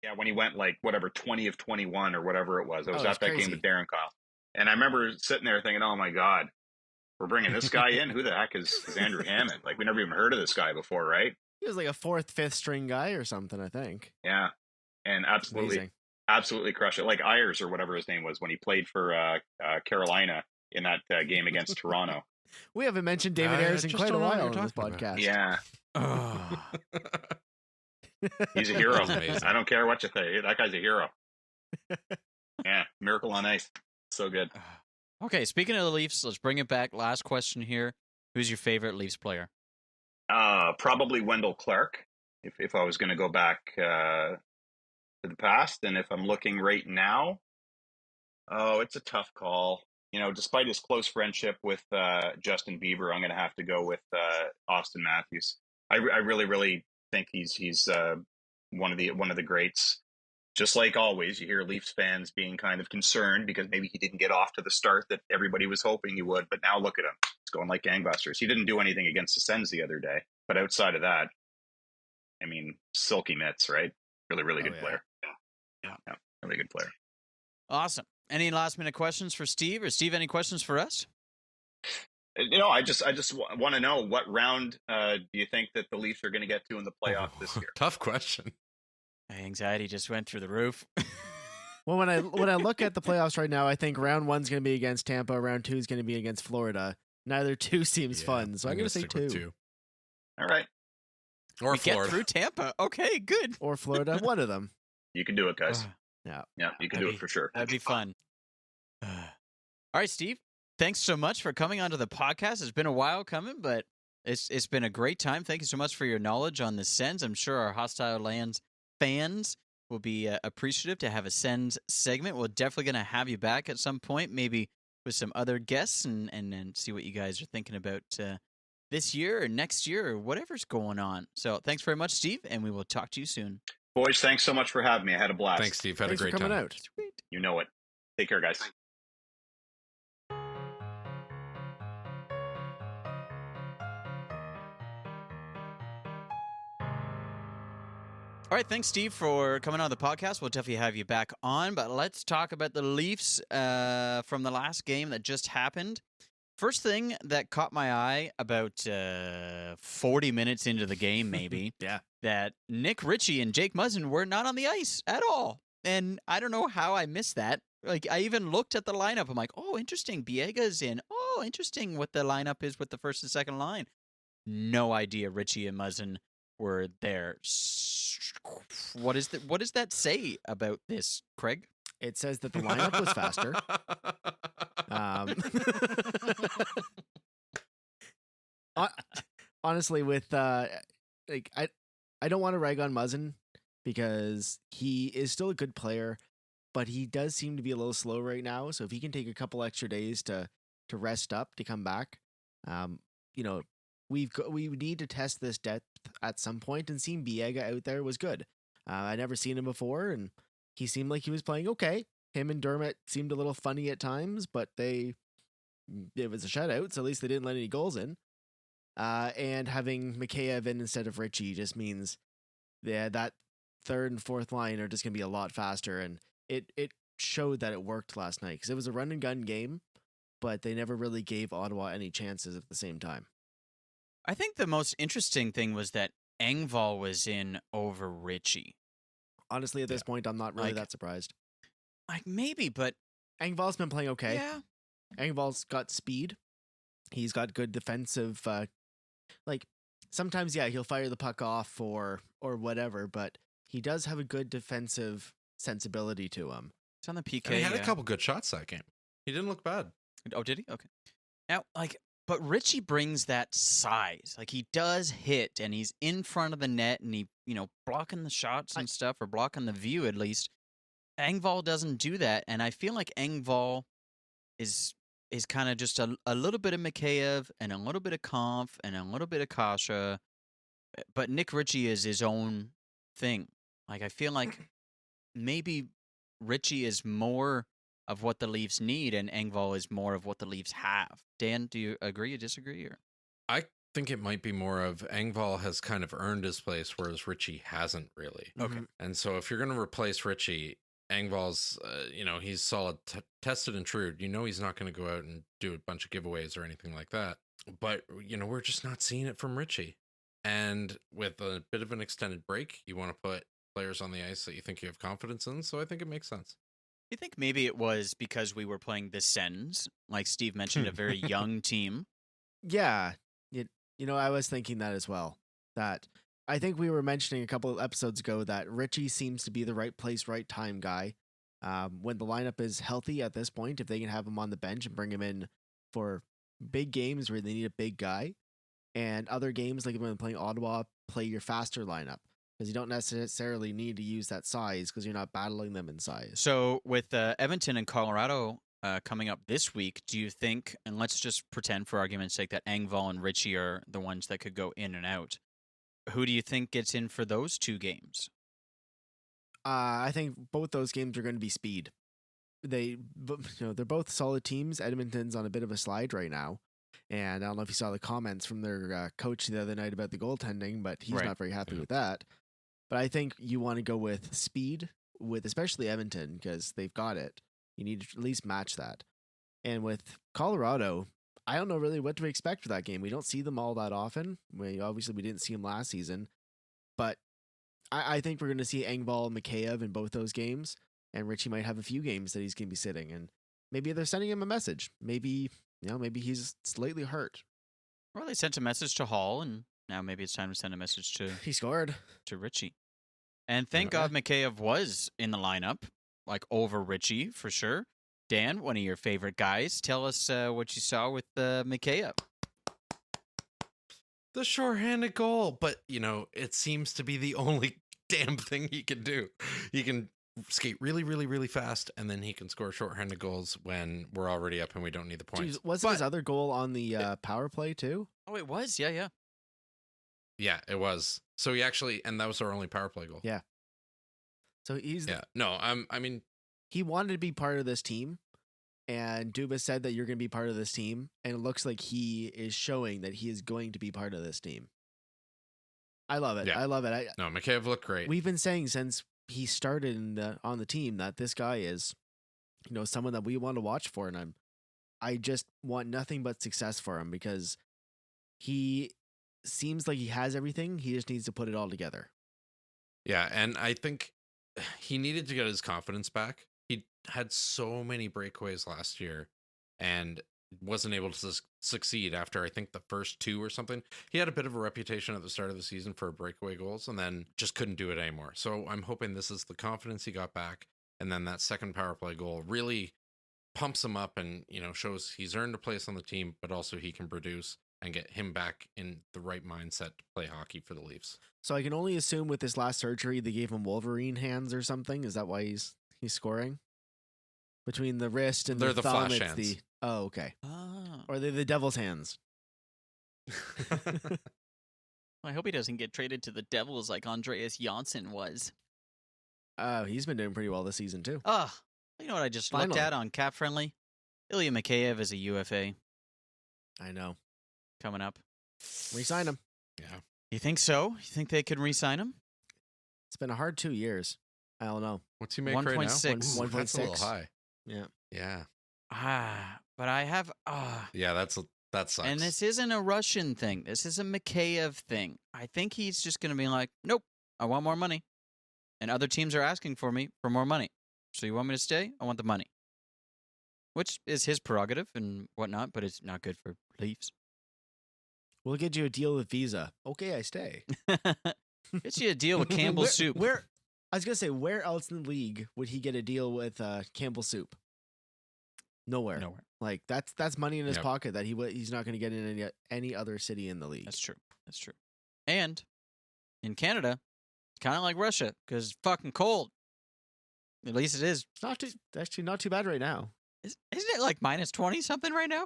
Yeah, when he went 20 of 21 or whatever it was. I was at that crazy. game with Darren Kyle. And I remember sitting there thinking, oh my God, we're bringing this guy in? Who the heck is Andrew Hammond? We never even heard of this guy before, right? He was like a 4th, 5th string guy or something, I think. Yeah. And absolutely crushed it. Like Ayers or whatever his name was when he played for Carolina in that game against Toronto. We haven't mentioned David Ayers in quite a while on this podcast. Yeah. He's a hero. I don't care what you say. That guy's a hero. Yeah. Miracle on ice. So good. Okay, speaking of the Leafs, let's bring it back. Last question here. Who's your favorite Leafs player? Probably Wendell Clark, if I was going to go back to the past. And if I'm looking right now, it's a tough call. Despite his close friendship with Justin Bieber, I'm going to have to go with Austin Matthews. I really, really think he's one of the greats. Just like always, you hear Leafs fans being kind of concerned because maybe he didn't get off to the start that everybody was hoping he would. But now look at him. It's going like gangbusters. He didn't do anything against the Sens the other day. But outside of that, I mean, silky mitts, right? Really, really good player. Yeah, really good player. Awesome. Any last minute questions for Steve? Or Steve, any questions for us? I just want to know, what round do you think that the Leafs are going to get to in the playoff this year? Tough question. My anxiety just went through the roof. Well, when I look at the playoffs right now, I think round 1's going to be against Tampa. Round 2 is going to be against Florida. Neither 2 seems fun, so I'm going to say 2. All right. Or we Florida. Get through Tampa. Okay, good. Or Florida. One of them. You can do it, guys. Yeah, you can do it for sure. That'd be fun. All right, Steve. Thanks so much for coming onto the podcast. It's been a while coming, but it's been a great time. Thank you so much for your knowledge on the Sens. I'm sure our Hostile Lands fans will be appreciative to have a Sens segment. We're definitely going to have you back at some point, maybe with some other guests, and see what you guys are thinking about this year or next year or whatever's going on. So thanks very much, Steve, and we will talk to you soon. Boys, thanks so much for having me. I had a blast. Thanks, Steve. Had Thanks a great for coming time. out. Sweet. You know it. Take care, guys. All right, thanks, Steve, for coming on the podcast. We'll definitely have you back on, but let's talk about the Leafs from the last game that just happened. First thing that caught my eye about 40 minutes into the game, maybe, that Nick Ritchie and Jake Muzzin were not on the ice at all. And I don't know how I missed that. I even looked at the lineup. I'm like, oh, interesting. Biega's in. Oh, interesting what the lineup is with the first and second line. No idea Ritchie and Muzzin were there. What does that say about this, Craig? It says that the lineup was faster. Honestly, with I don't want to rag on Muzzin because he is still a good player, but he does seem to be a little slow right now. So if he can take a couple extra days to rest up to come back, you know, we need to test this depth at some point. And seeing Biega out there was good. I'd never seen him before, and he seemed like he was playing okay. Him and Dermott seemed a little funny at times, but it was a shutout, so at least they didn't let any goals in. And having Mikheyev in instead of Richie just means that third and fourth line are just going to be a lot faster, and it showed that it worked last night because it was a run and gun game, but they never really gave Ottawa any chances at the same time. I think the most interesting thing was that Engvall was in over Richie. Honestly, at this point, I'm not really that surprised. Like, maybe, but Engvall's been playing okay. Yeah. Engvall's got speed. He's got good defensive, sometimes, he'll fire the puck off or whatever, but he does have a good defensive sensibility to him. It's on the PK. And he had a couple good shots that game. He didn't look bad. Oh, did he? Okay. Now, but Richie brings that size. Like, he does hit, and he's in front of the net, and he, blocking the shots and stuff, or blocking the view at least. Engvall doesn't do that, and I feel like Engvall is kind of just a little bit of Mikheyev, and a little bit of Kampf, and a little bit of Kasha, but Nick Ritchie is his own thing. Like, I feel like maybe Ritchie is more of what the Leafs need, and Engvall is more of what the Leafs have. Dan, do you agree or disagree? Or? I think it might be more of Engvall has kind of earned his place, whereas Ritchie hasn't really. Okay. And so if you're going to replace Ritchie, Engvall's, he's solid, tested and true. He's not going to go out and do a bunch of giveaways or anything like that. But, we're just not seeing it from Ritchie. And with a bit of an extended break, you want to put players on the ice that you think you have confidence in. So I think it makes sense. You think maybe it was because we were playing the Sens, like Steve mentioned, a very young team? Yeah. I was thinking that as well. That I think we were mentioning a couple of episodes ago that Ritchie seems to be the right place, right time guy. When the lineup is healthy at this point, if they can have him on the bench and bring him in for big games where they need a big guy, and other games like when playing Ottawa, play your faster lineup. Because you don't necessarily need to use that size because you're not battling them in size. So with Edmonton and Colorado coming up this week, do you think, and let's just pretend for argument's sake that Engvall and Ritchie are the ones that could go in and out, who do you think gets in for those two games? I think both those games are going to be speed. They're both solid teams. Edmonton's on a bit of a slide right now. And I don't know if you saw the comments from their coach the other night about the goaltending, but he's not very happy with that. But I think you want to go with speed, with especially Edmonton, because they've got it. You need to at least match that. And with Colorado, I don't know really what to expect for that game. We don't see them all that often. Obviously, we didn't see them last season. But I think we're going to see Engvall and Mikheyev in both those games. And Richie might have a few games that he's going to be sitting. And maybe they're sending him a message. Maybe he's slightly hurt. Well, they sent a message to Hall, and now maybe it's time to send a message to he scored to Ritchie. And thank God Mikheyev was in the lineup, like over Ritchie for sure. Dan, one of your favorite guys, tell us what you saw with Mikheyev. The shorthanded goal, but it seems to be the only damn thing he can do. He can skate really, really, really fast, and then he can score shorthanded goals when we're already up and we don't need the points. Jeez, wasn't his other goal on the power play too? Oh, it was. Yeah. Yeah, it was. So he actually, and that was our only power play goal. Yeah. So he's he wanted to be part of this team, and Dubas said that you're going to be part of this team, and it looks like he is showing that he is going to be part of this team. I love it. Yeah. I love it. Mikheyev looked great. We've been saying since he started on the team that this guy is, someone that we want to watch for, and I just want nothing but success for him because he seems like he has everything. He just needs to put it all together. Yeah, and I think he needed to get his confidence back. He had so many breakaways last year and wasn't able to succeed after I think the first two or something. He had a bit of a reputation at the start of the season for breakaway goals and then just couldn't do it anymore. So I'm hoping this is the confidence he got back, and then that second power play goal really pumps him up and shows he's earned a place on the team, but also he can produce. and get him back in the right mindset to play hockey for the Leafs. So I can only assume with this last surgery they gave him Wolverine hands or something. Is that why he's scoring? Between the wrist and They're the the thumb, flash it's the hands. okay. Oh. Or they're the devil's hands. I hope he doesn't get traded to the Devils like Andreas Janssen was. He's been doing pretty well this season too. Oh, you know what I just looked Finally. at on Cap Friendly? Ilya Mikheyev is a UFA I know. coming up. Re-sign him. Yeah. You think so? You think they could re-sign him? It's been a hard 2 years. I don't know. What's he make right now? 1.6. Ooh, that's a little 1.6. high. Yeah. Yeah. But I have Yeah, that sucks. and this isn't a Russian thing. This is a Mikheyev thing. I think he's just going to be like, nope, I want more money. And other teams are asking for me for more money. So you want me to stay? I want the money. Which is his prerogative and whatnot, but it's not good for Leafs. We'll get you a deal with Visa. Okay, I stay. It's you a deal with Campbell's Soup. Where I was gonna say, where else in the league would he get a deal with Campbell's Soup? Nowhere. Like that's money in his Yep. pocket that he's not going to get in any other city in the league. That's true. That's true. And in Canada, it's kind of like Russia because it's fucking cold. At least it is. It's not actually not too bad right now, Isn't it like minus 20 something right now?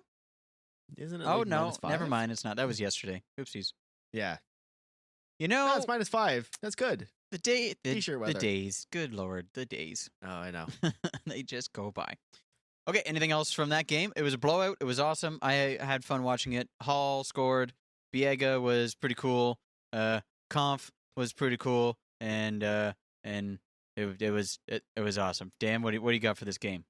isn't it? Oh, like no. -5? Never mind. It's not. That was yesterday. Oopsies. Yeah, You no, know, it's -5. That's good. the T-shirt weather. days. Good Lord. The days. Oh, I know. They just go by. Okay. Anything else from that game? It was a blowout. It was awesome. I had fun watching it. Hall scored. Biega was pretty cool. Conf was pretty cool. And it was awesome. Dan, what do you got for this game?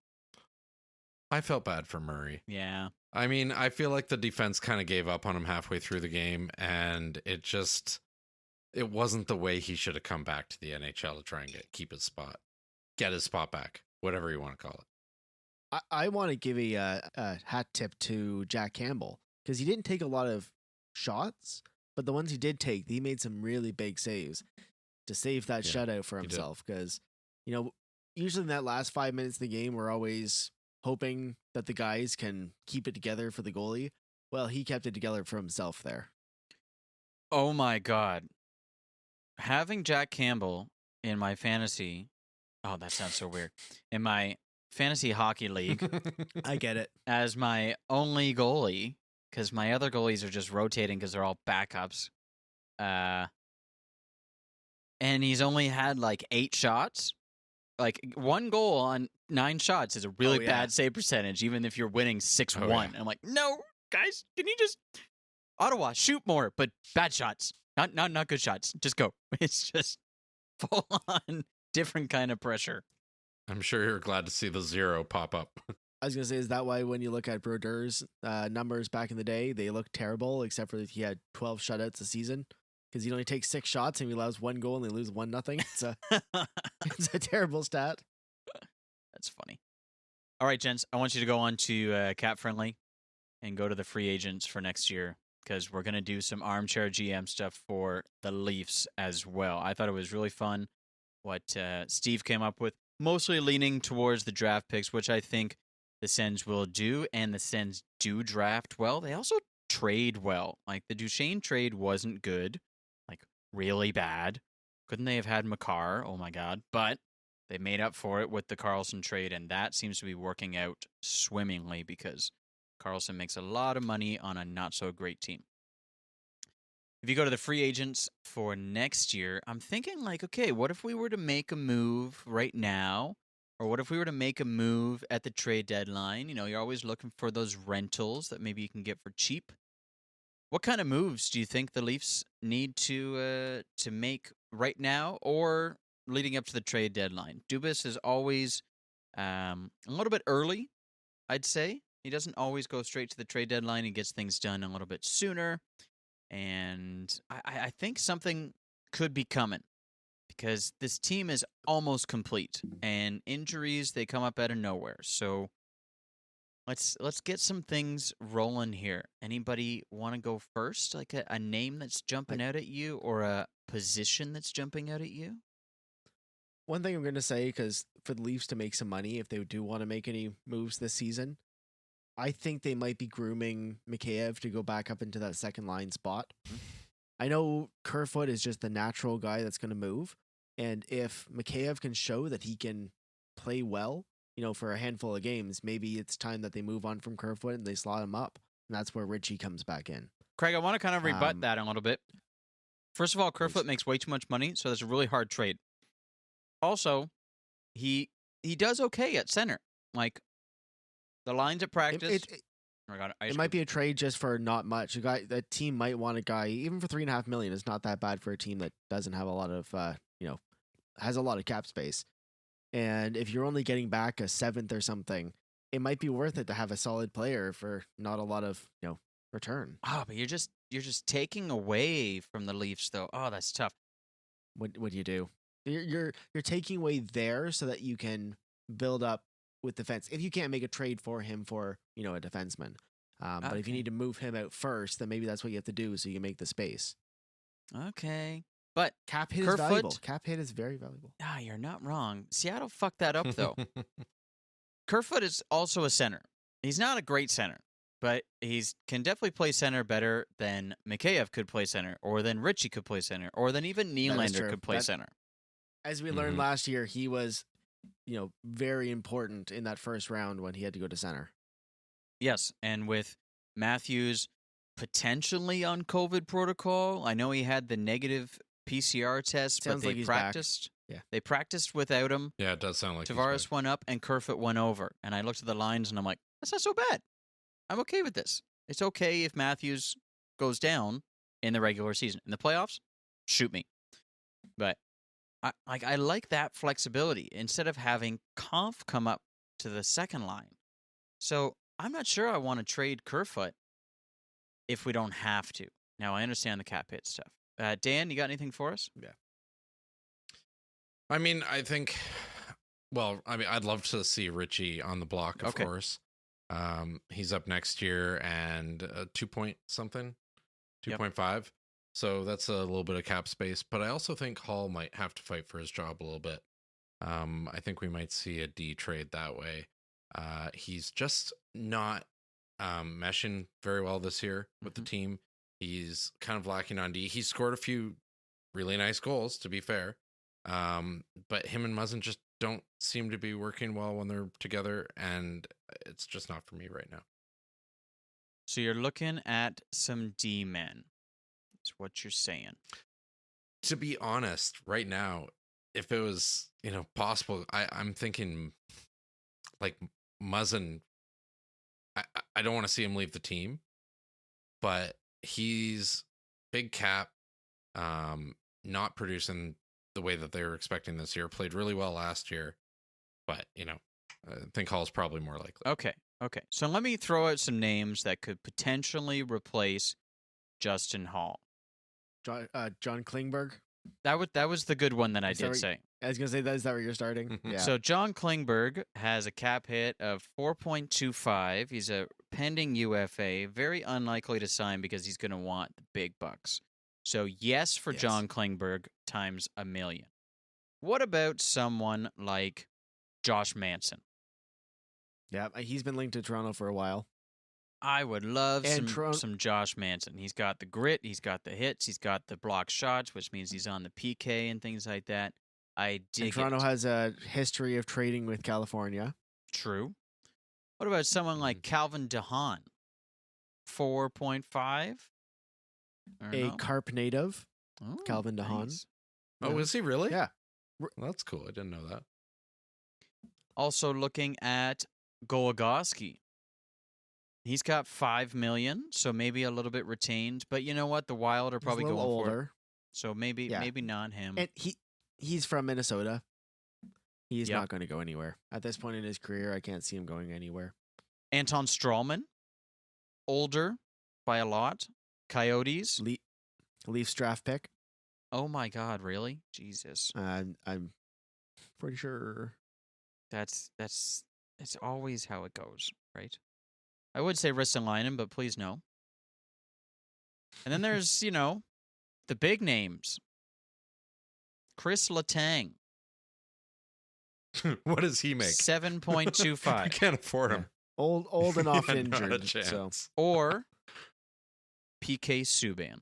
I felt bad for Murray. Yeah. I mean, I feel like the defense kind of gave up on him halfway through the game, and it wasn't the way he should have come back to the NHL to try and get his spot back, whatever you want to call it. I want to give a hat tip to Jack Campbell because he didn't take a lot of shots, but the ones he did take, he made some really big saves to save that Yeah, shutout for he did. himself. Because usually in that last 5 minutes of the game, we're always hoping that the guys can keep it together for the goalie. Well, he kept it together for himself there. Oh my God. Having Jack Campbell in my fantasy. Oh, that sounds so weird. In my fantasy hockey league I get it. as my only goalie, because my other goalies are just rotating because they're all backups. And he's only had like 8 shots. Like 1 goal on 9 shots is a really Oh, yeah. bad save percentage, even if you're winning 6-1. Oh, yeah. I'm like, no, guys, can you just Ottawa shoot more, but bad shots, not good shots. Just go. It's just full on different kind of pressure. I'm sure you're glad to see the 0 pop up. I was going to say, is that why when you look at Brodeur's numbers back in the day, they look terrible, except for that he had 12 shutouts a season? Because he only takes 6 shots and he allows 1 goal and they lose 1-0. It's a terrible stat. That's funny. All right, gents, I want you to go on to Cap Friendly and go to the free agents for next year because we're going to do some Armchair GM stuff for the Leafs as well. I thought it was really fun what Steve came up with, mostly leaning towards the draft picks, which I think the Sens will do, and the Sens do draft well. They also trade well. Like, the Duchesne trade wasn't good, like, really bad. Couldn't they have had Makar? Oh, my God. But they made up for it with the Karlsson trade, and that seems to be working out swimmingly because Karlsson makes a lot of money on a not-so-great team. If you go to the free agents for next year, I'm thinking like, okay, what if we were to make a move right now? Or what if we were to make a move at the trade deadline? You know, you're always looking for those rentals that maybe you can get for cheap. What kind of moves do you think the Leafs need to make right now or leading up to the trade deadline? Dubas is always a little bit early, I'd say. He doesn't always go straight to the trade deadline. He gets things done a little bit sooner. And I think something could be coming because this team is almost complete and injuries, they come up out of nowhere. So let's get some things rolling here. Anybody want to go first? Like a name that's jumping out at you or a position that's jumping out at you? One thing I'm going to say, because for the Leafs to make some money, if they do want to make any moves this season, I think they might be grooming Mikheyev to go back up into that second line spot. I know Kerfoot is just the natural guy that's going to move. And if Mikheyev can show that he can play well, for a handful of games, maybe it's time that they move on from Kerfoot and they slot him up. And that's where Richie comes back in. Craig, I want to kind of rebut that a little bit. First of all, Kerfoot makes way too much money, so that's a really hard trade. Also, he does okay at center. Like, the lines at practice. It might be a trade just for not much. The team might want a guy, even for $3.5 million. It's not that bad for a team that doesn't have a lot of, has a lot of cap space. And if you're only getting back a seventh or something, it might be worth it to have a solid player for not a lot of, return. Oh, but you're just taking away from the Leafs, though. Oh, that's tough. What do you do? You're taking away there so that you can build up with defense. If you can't make a trade for him for, a defenseman. But if you need to move him out first, then maybe that's what you have to do so you can make the space. Okay. But cap hit is valuable. Cap hit is very valuable. Ah, you're not wrong. Seattle fucked that up, though. Kerfoot is also a center. He's not a great center, but he can definitely play center better than Mikheyev could play center, or than Richie could play center, or than even Nylander could play center. As we learned last year, he was, very important in that first round when he had to go to center. Yes, and with Matthews potentially on COVID protocol, I know he had the negative PCR test, Sounds but like they he's practiced. back. Yeah, they practiced without him. Yeah, it does sound like Tavares went up and Kerfoot went over, and I looked at the lines and I'm like, that's not so bad. I'm okay with this. It's okay if Matthews goes down in the regular season. In the playoffs, shoot me. But I like that flexibility instead of having Kampf come up to the second line. So I'm not sure I want to trade Kerfoot if we don't have to. Now, I understand the cap hit stuff. Dan, you got anything for us? Yeah. I mean, I'd love to see Richie on the block, of course. He's up next year and 2 point something, 2.5. So that's a little bit of cap space. But I also think Hall might have to fight for his job a little bit. I think we might see a D trade that way. He's just not meshing very well this year with the team. He's kind of lacking on D. He scored a few really nice goals, to be fair. But him and Muzzin just don't seem to be working well when they're together, and it's just not for me right now. So you're looking at some D men. That's what you're saying. To be honest, right now, if it was, possible, I'm thinking like Muzzin. I don't want to see him leave the team, but he's big cap, not producing the way that they were expecting this year. Played really well last year, but I think Hall's probably more likely. Okay. So let me throw out some names that could potentially replace Justin Hall. John Klingberg. That was the good one that I did say. I was gonna say is that where you're starting? Yeah. So John Klingberg has a cap hit of 4.25. He's a pending UFA, very unlikely to sign because he's going to want the big bucks. So yes for John Klingberg times $1 million. What about someone like Josh Manson? Yeah, he's been linked to Toronto for a while. I would love some Josh Manson. He's got the grit, he's got the hits, he's got the block shots, which means he's on the PK and things like that. I dig it. Toronto has a history of trading with California. True. What about someone like Calvin DeHaan? 4.5? A Carp native, Calvin DeHaan. Nice. Oh, is he really? Yeah. Well, that's cool. I didn't know that. Also looking at Goligoski. He's got $5 million, so maybe a little bit retained. But you know what? The Wild are probably going older. for it. So maybe not him. And he's from Minnesota. He's not going to go anywhere. At this point in his career, I can't see him going anywhere. Anton Strawman, older by a lot. Coyotes. Leafs draft pick. Oh my God, really? Jesus. I'm pretty sure. That's always how it goes, right? I would say Ristolainen, but please no. And then there's, the big names. Chris Letang. What does he make? 7.25. I can't afford him. Old and often Not a injured. So chance. Or PK Subban.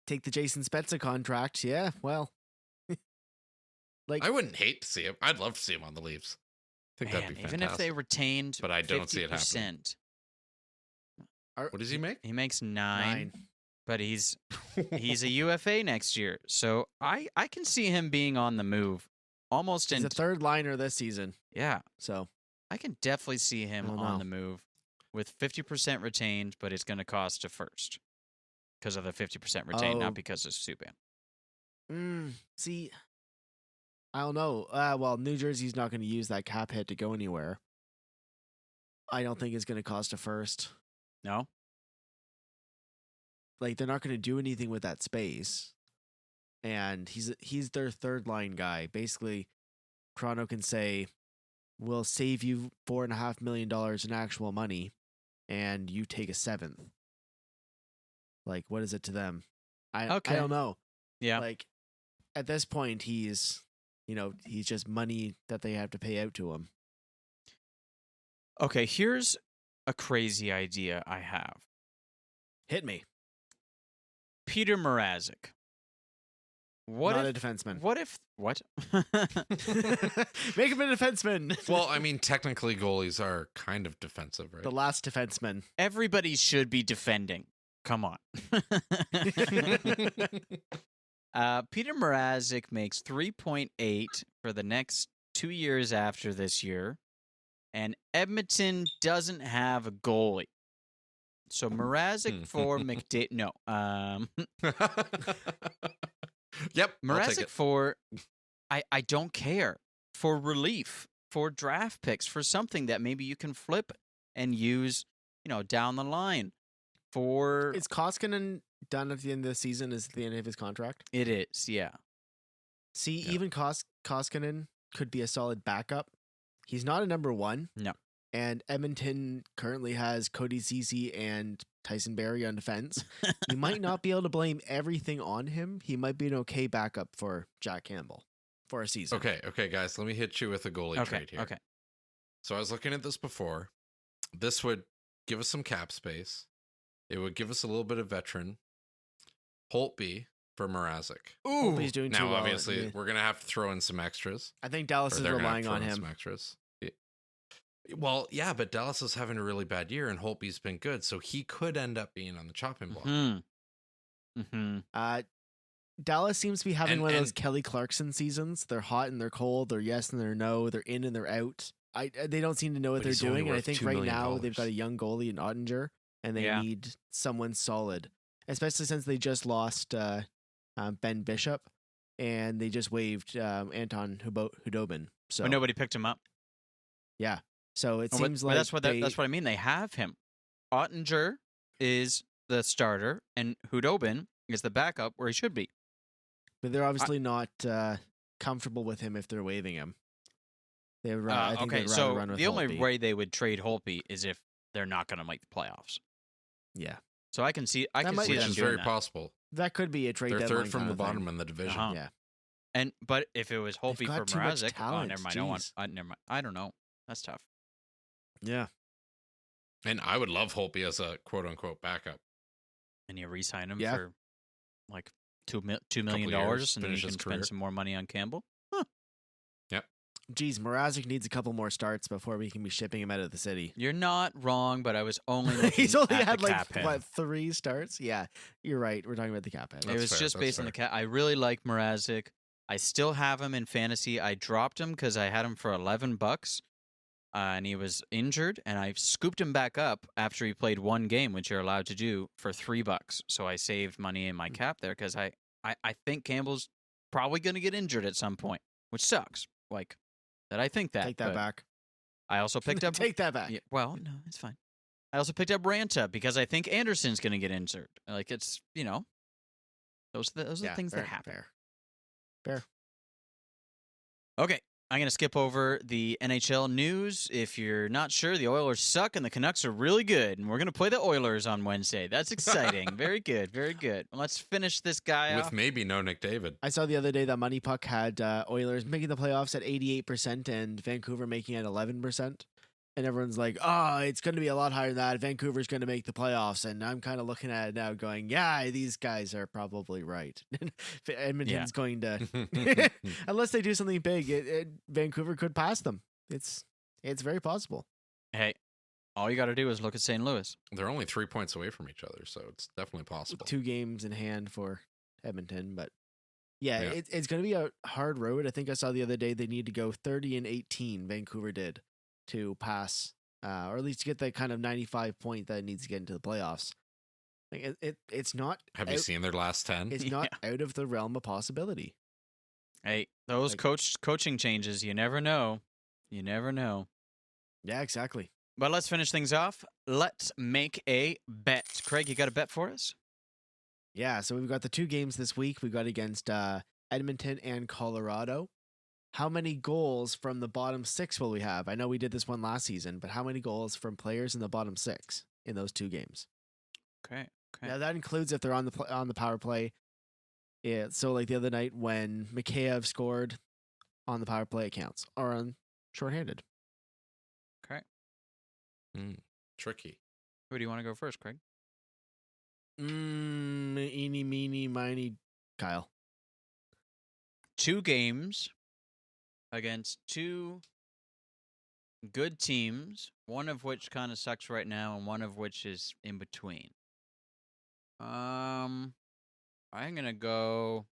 take the Jason Spezza contract. Yeah, well, like I wouldn't hate to see him. I'd love to see him on the Leafs. I think that'd be even fantastic. if they retained But I don't see it happening. 50%, What does he make? he makes 9. But he's a UFA next year. So I can see him being on the move almost He's in a third liner this season. Yeah. So I can definitely see him Oh, on no. the move with 50% retained, but it's going to cost a first because of the 50% retained, Oh. not because of Subban. See, I don't know. Well, New Jersey's not going to use that cap hit to go anywhere. I don't think it's going to cost a first. No? Like they're not going to do anything with that space. And he's their third line guy. Basically, Toronto can say, "We'll save you $4.5 million in actual money, and you take a 7th." Like, what is it to them? I Okay. don't know. Yeah. Like at this point, he's just money that they have to pay out to him. Okay, here's a crazy idea I have. Hit me. Peter Mrazek. What Not if a defenseman. What if what? Make him a defenseman. Well, I mean, technically, goalies are kind of defensive, right? The last defenseman. Everybody should be defending. Come on. Peter Mrazek makes 3.8 for the next 2 years after this year, and Edmonton doesn't have a goalie. So Mrazek for McDavid. No, Yep. I'll take Mrazek it. for I don't care, for relief, for draft picks, for something that maybe you can flip and use, down the line. For Is Koskinen done at the end of the season? Is it the end of his contract? it is, yeah. See, Yeah. even Koskinen could be a solid backup. He's not a number 1. No. And Edmonton currently has Cody Ceci and Tyson Barrie on defense. You might not be able to blame everything on him. He might be an okay backup for Jack Campbell for a season. Okay, guys, let me hit you with a goalie trade here. Okay. So I was looking at this before. This would give us some cap space. It would give us a little bit of veteran. Holtby for Mrazek. Hope he's doing too Now, well. obviously, we're going to have to throw in some extras. I think Dallas Or is they're gonna have relying to throw on in him. Some extras. Well, yeah, but Dallas is having a really bad year, and Holtby's been good, so he could end up being on the chopping block. Dallas seems to be having one of those And- Kelly Clarkson seasons. They're hot and they're cold. They're yes and they're no. They're in and they're out. They don't seem to know what But they're he's only doing. And I worth think $2 right million. now they've got a young goalie in Ottinger, and they Yeah. need someone solid, especially since they just lost Ben Bishop, and they just waived Anton Hudobin. So But nobody picked him up. so it But seems like that's what I mean. They have him. Ottinger is the starter, and Hudobin is the backup where he should be. but they're obviously not comfortable with him if they're waiving him. They would, I think Okay, they'd rather so run with the only Holtby. way they would trade Holtby is if they're not going to make the playoffs. Yeah, So I can see That might be Which them is doing very that. possible. that could be a trade They're deadline third from kind the of thing. bottom in the division. Uh-huh. Yeah. But if it was Holtby got for too much Mrazek, talent, never mind. I don't want. jeez. Never mind. I don't know. That's tough. Yeah. And I would love Holtby as a quote unquote backup. And you re-sign him Yeah. for like $2 million, years, and then you finish can his spend career. some more money on Campbell. Geez, Mrazek needs a couple more starts before we can be shipping him out of the city. You're not wrong, but I was only looking He's only at had the like cap hit. what 3 starts? Yeah, you're right. We're talking about the cap hit. It That's was fair, just that's based on the fair. cap. I really like Mrazek. I still have him in fantasy. I dropped him because I had him for $11, and he was injured. And I scooped him back up after he played 1 game, which you're allowed to do, for $3. So I saved money in my cap there because I think Campbell's probably going to get injured at some point, which sucks. Like that, I think that. Take that but back. I also picked up. Take that back. Yeah, well, no, it's fine. I also picked up Ranta because I think Anderson's going to get injured. Like it's those are the Yeah, things fair, that happen. fair. Okay, I'm going to skip over the NHL news. If you're not sure, the Oilers suck and the Canucks are really good, and we're going to play the Oilers on Wednesday. That's exciting. Very good, very good. Well, let's finish this guy With off. maybe no Nick David. I saw the other day that Money Puck had Oilers making the playoffs at 88% and Vancouver making it 11%. And everyone's like, oh, it's going to be a lot higher than that. Vancouver's going to make the playoffs. And I'm kind of looking at it now going, yeah, these guys are probably right. Edmonton's going to, unless they do something big, Vancouver could pass them. It's very possible. Hey, all you got to do is look at St. Louis. They're only 3 points away from each other, so it's definitely possible. 2 games in hand for Edmonton. But yeah. It's going to be a hard road. I think I saw the other day they need to go 30-18, Vancouver did, to pass, or at least to get that kind of 95 point that it needs to get into the playoffs. Like it's not. Have you seen their last 10? It's not out of the realm of possibility. Hey, those coaching changes, you never know. You never know. Yeah, exactly. But let's finish things off. Let's make a bet. Craig, you got a bet for us? Yeah, so we've got the 2 games this week. We got against Edmonton and Colorado. How many goals from the bottom 6 will we have? I know we did this one last season, but how many goals from players in the bottom 6 in those 2 games? Okay. Now that includes if they're on the power play. Yeah, so like the other night when Mikheyev scored on the power play, it counts, or on shorthanded. Okay. Tricky. Who do you want to go first, Craig? Eeny, meeny, miny, Kyle. 2 games against 2 good teams, one of which kind of sucks right now and one of which is in between. I'm going to go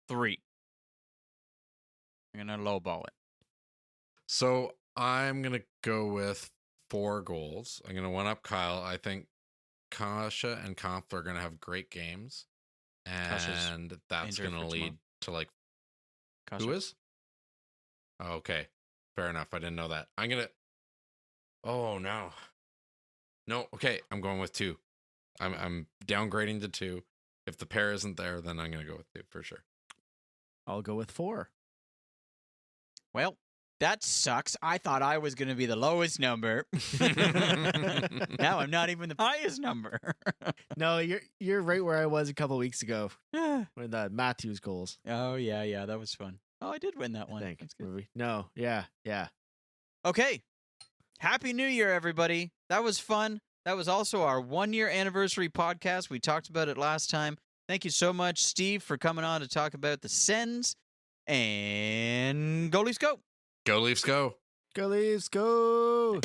3. I'm going to lowball it. So I'm going to go with 4 goals. I'm going to one-up Kyle. I think Kasha and Kampf are going to have great games. And that's going to lead to like... Kasha. Who is? Oh, okay. Fair enough. I didn't know that. I'm going to... Oh, no. No, okay. I'm going with 2. I'm downgrading to 2. If the pair isn't there, then I'm going to go with 2 for sure. I'll go with 4. Well, that sucks. I thought I was going to be the lowest number. Now I'm not even the highest number. No, you're right where I was a couple weeks ago with the Matthews goals. Oh, yeah. That was fun. Oh, I did win that one. That's good. No, yeah. Okay. Happy New Year, everybody. That was fun. That was also our 1-year anniversary podcast. We talked about it last time. Thank you so much, Steve, for coming on to talk about the Sens. And go Leafs go. Go Leafs go. Go Leafs go.